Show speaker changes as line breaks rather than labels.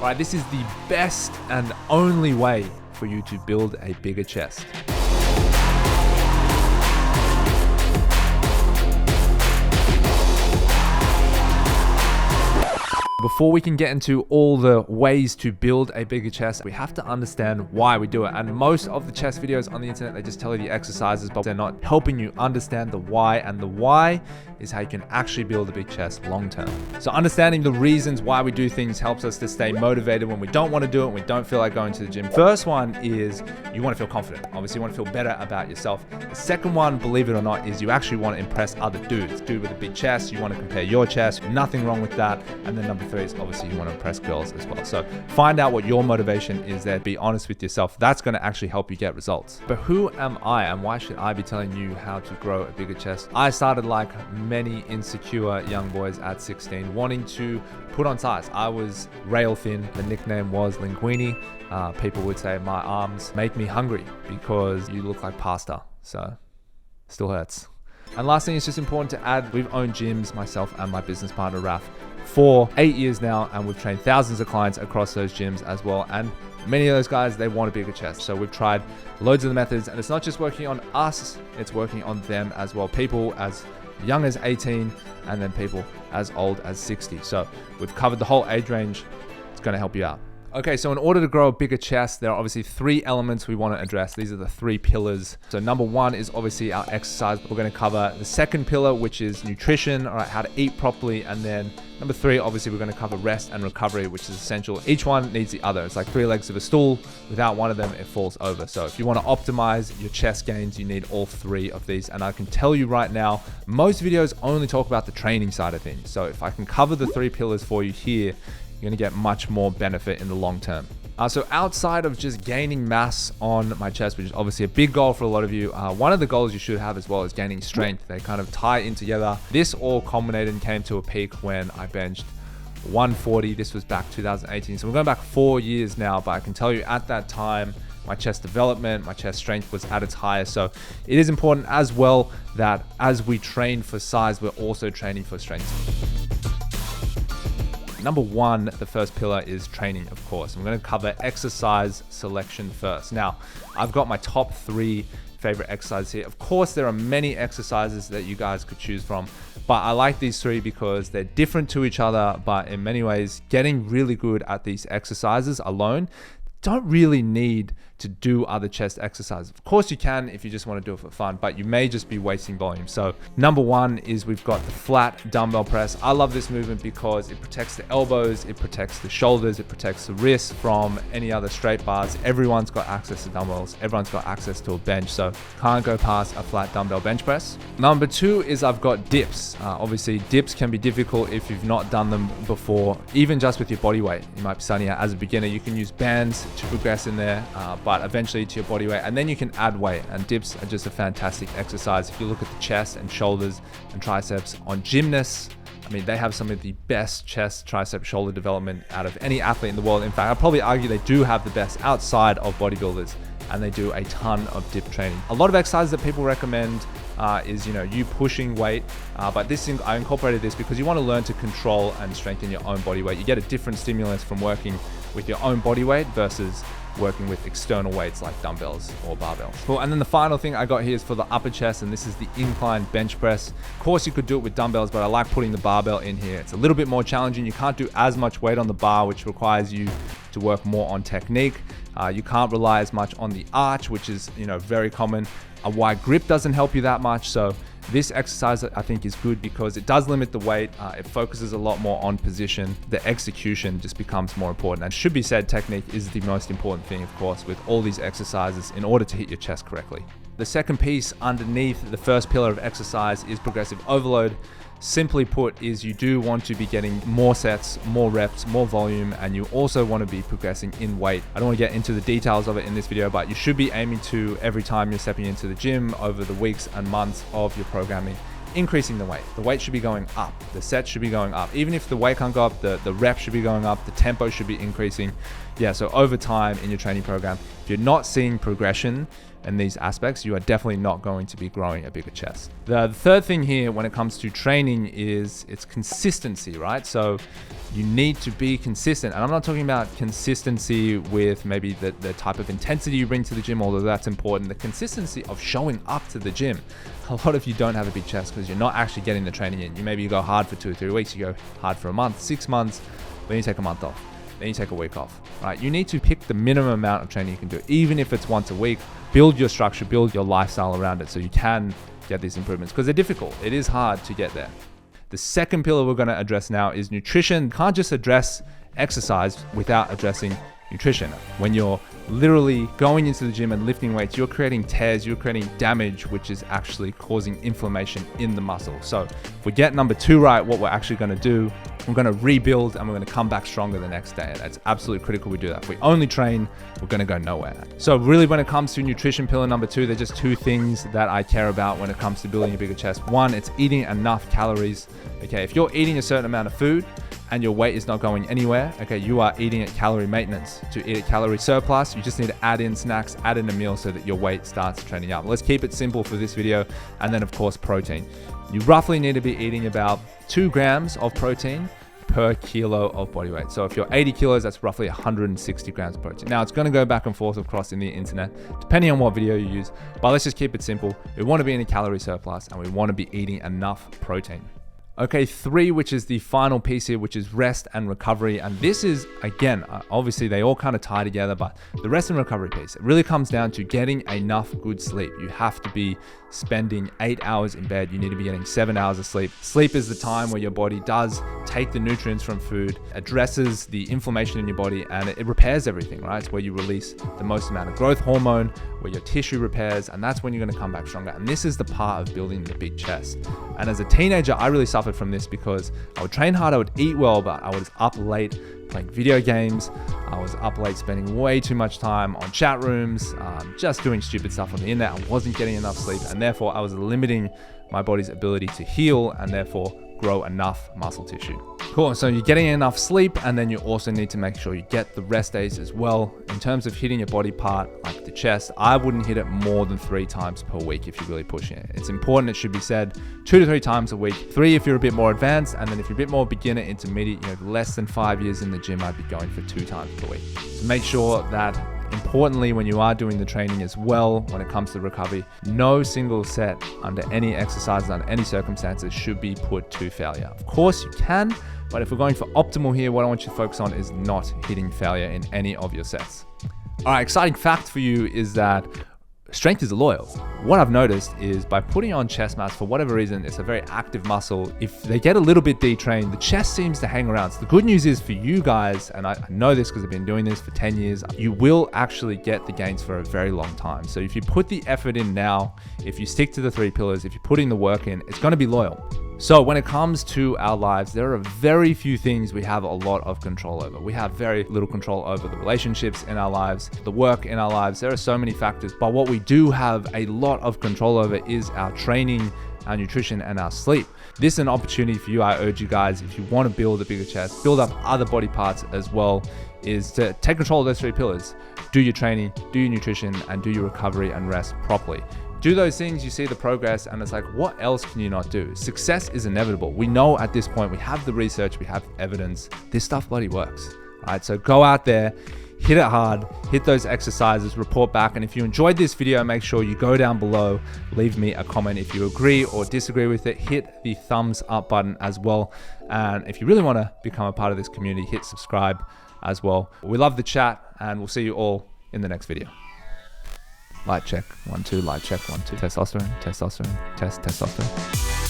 All right, this is the best and only way for you to build a bigger chest. Before we can get into all the ways to build a bigger chest, we have to understand why we do it. And most of the chest videos on the internet, they just tell you the exercises, but they're not helping you understand the why. And the why is how you can actually build a big chest long term. So understanding the reasons why we do things helps us to stay motivated when we don't want to do it, when we don't feel like going to the gym. First one is you want to feel confident. Obviously, you want to feel better about yourself. The second one, believe it or not, is you actually want to impress other dudes. Dude with a big chest, you want to compare your chest. Nothing wrong with that. And then number three is obviously you want to impress girls as well. So find out what your motivation is there. Be honest with yourself. That's going to actually help you get results. But who am I and why should I be telling you how to grow a bigger chest? I started like many insecure young boys at 16, wanting to put on size. I was rail thin. The nickname was Linguini. People would say my arms make me hungry because you look like pasta. So still hurts. And last thing, it's just important to add, we've owned gyms, myself and my business partner, Raf, for 8 years now, and we've trained thousands of clients across those gyms as well. And many of those guys, they want a bigger chest. So we've tried loads of the methods, and it's not just working on us, it's working on them as well. People as young as 18 and then people as old as 60. So we've covered the whole age range. It's going to help you out. Okay, so in order to grow a bigger chest, there are obviously three elements we want to address. These are the three pillars. So number one is obviously our exercise. We're going to cover the second pillar, which is nutrition, all right, how to eat properly. And then number three, obviously we're going to cover rest and recovery, which is essential. Each one needs the other. It's like three legs of a stool. Without one of them, it falls over. So if you want to optimize your chest gains, you need all three of these. And I can tell you right now, most videos only talk about the training side of things. So if I can cover the three pillars for you here, you're going to get much more benefit in the long term. So outside of just gaining mass on my chest, which is obviously a big goal for a lot of you, one of the goals you should have as well is gaining strength. They kind of tie in together. This all culminated and came to a peak when I benched 140. This was back 2018. So we're going back 4 years now, but I can tell you at that time, my chest development, my chest strength was at its highest. So it is important as well that as we train for size, we're also training for strength. Number one, the first pillar is training, of course. I'm going to cover exercise selection first. Now, I've got my top three favorite exercises here. Of course, there are many exercises that you guys could choose from, but I like these three because they're different to each other, but in many ways, getting really good at these exercises alone don't really need to do other chest exercises. Of course you can if you just want to do it for fun, but you may just be wasting volume. So number one is we've got the flat dumbbell press. I love this movement because it protects the elbows, it protects the shoulders, it protects the wrists from any other straight bars. Everyone's got access to dumbbells. Everyone's got access to a bench, so can't go past a flat dumbbell bench press. Number two is I've got dips. Obviously dips can be difficult if you've not done them before, even just with your body weight. You might be starting out as a beginner. You can use bands to progress in there, but eventually to your body weight, and then you can add weight. And dips are just a fantastic exercise. If you look at the chest and shoulders and triceps on gymnasts, I mean, they have some of the best chest, tricep, shoulder development out of any athlete in the world. In fact, I'd probably argue they do have the best outside of bodybuilders, and they do a ton of dip training. A lot of exercises that people recommend is, you pushing weight, but I incorporated this because you want to learn to control and strengthen your own body weight. You get a different stimulus from working with your own body weight versus working with external weights like dumbbells or barbells. Cool. And then the final thing I got here is for the upper chest, and this is the incline bench press. Of course, you could do it with dumbbells, but I like putting the barbell in here. It's a little bit more challenging. You can't do as much weight on the bar, which requires you to work more on technique. You can't rely as much on the arch, which is very common. A wide grip doesn't help you that much. So this exercise I think is good because it does limit the weight. It focuses a lot more on position. The execution just becomes more important. And should be said, technique is the most important thing, of course, with all these exercises in order to hit your chest correctly. The second piece underneath the first pillar of exercise is progressive overload. Simply put, is you do want to be getting more sets, more reps, more volume, and you also want to be progressing in weight. I don't want to get into the details of it in this video, but you should be aiming to, every time you're stepping into the gym over the weeks and months of your programming, increasing the weight. The weight should be going up. The sets should be going up. Even if the weight can't go up, the reps should be going up. The tempo should be increasing. Yeah, so over time in your training program, if you're not seeing progression, in these aspects, you are definitely not going to be growing a bigger chest. The third thing here when it comes to training is it's consistency, right? So you need to be consistent. And I'm not talking about consistency with maybe the type of intensity you bring to the gym, although that's important. The consistency of showing up to the gym. A lot of you don't have a big chest because you're not actually getting the training in. You go hard for 2 or 3 weeks, you go hard for a month, 6 months, then you take a month off. Then you take a week off, right? You need to pick the minimum amount of training you can do, even if it's once a week. Build your structure, build your lifestyle around it so you can get these improvements, because they're difficult. It is hard to get there. The second pillar we're going to address now is nutrition. You can't just address exercise without addressing nutrition. When you're literally going into the gym and lifting weights, you're creating tears, you're creating damage, which is actually causing inflammation in the muscle. So if we get number 2 right, what we're actually going to do, we're going to rebuild and we're going to come back stronger the next day. And that's absolutely critical we do that. If we only train, we're going to go nowhere. So really, when it comes to nutrition pillar number 2, there's just 2 things that I care about when it comes to building a bigger chest. One, it's eating enough calories. Okay, if you're eating a certain amount of food and your weight is not going anywhere, okay, you are eating at calorie maintenance. To eat at calorie surplus, you just need to add in snacks, add in a meal so that your weight starts trending up. Let's keep it simple for this video. And then of course, protein. You roughly need to be eating about 2 grams of protein per kilo of body weight. So if you're 80 kilos, that's roughly 160 grams of protein. Now it's going to go back and forth across in the internet, depending on what video you use, but let's just keep it simple. We want to be in a calorie surplus and we want to be eating enough protein. Okay, 3, which is the final piece here, which is rest and recovery. And this is, again, obviously they all kind of tie together, but the rest and recovery piece, it really comes down to getting enough good sleep. You have to be spending 8 hours in bed. You need to be getting 7 hours of sleep. Sleep is the time where your body does take the nutrients from food, addresses the inflammation in your body, and it repairs everything, right? It's where you release the most amount of growth hormone, where your tissue repairs, and that's when you're going to come back stronger. And this is the part of building the big chest. And as a teenager, I really suffered from this because I would train hard, I would eat well, but I was up late playing video games. I was up late spending way too much time on chat rooms, just doing stupid stuff on the internet. I wasn't getting enough sleep, and therefore I was limiting my body's ability to heal and therefore grow enough muscle tissue. Cool, so you're getting enough sleep, and then you also need to make sure you get the rest days as well. In terms of hitting a body part like the chest, I wouldn't hit it more than 3 times per week if you're really pushing it. It's important, it should be said, 2 to 3 times a week. 3 if you're a bit more advanced, and then if you're a bit more beginner, intermediate, less than 5 years in the gym, I'd be going for 2 times per week. So make sure that, importantly, when you are doing the training as well, when it comes to recovery, no single set under any exercises, under any circumstances, should be put to failure. Of course you can, but if we're going for optimal here, what I want you to focus on is not hitting failure in any of your sets. All right, exciting fact for you is that strength is loyal. What I've noticed is by putting on chest mats, for whatever reason, it's a very active muscle. If they get a little bit detrained, the chest seems to hang around. So the good news is for you guys, and I know this because I've been doing this for 10 years, you will actually get the gains for a very long time. So if you put the effort in now, if you stick to the 3 pillars, if you're putting the work in, it's going to be loyal. So when it comes to our lives, there are very few things we have a lot of control over. We have very little control over the relationships in our lives, the work in our lives. There are so many factors, but what we do have a lot of control over is our training, our nutrition, and our sleep. This is an opportunity for you. I urge you guys, if you want to build a bigger chest, build up other body parts as well, is to take control of those 3 pillars. Do your training, do your nutrition, and do your recovery and rest properly. Do those things, you see the progress, and it's like, what else can you not do? Success is inevitable. We know at this point, we have the research, we have evidence. This stuff bloody works. All right, so go out there, hit it hard, hit those exercises, report back. And if you enjoyed this video, make sure you go down below, leave me a comment. If you agree or disagree with it, hit the thumbs up button as well. And if you really want to become a part of this community, hit subscribe as well. We love the chat, and we'll see you all in the next video. Light check, 1, 2, light check, 1, 2. Testosterone, testosterone, test, testosterone.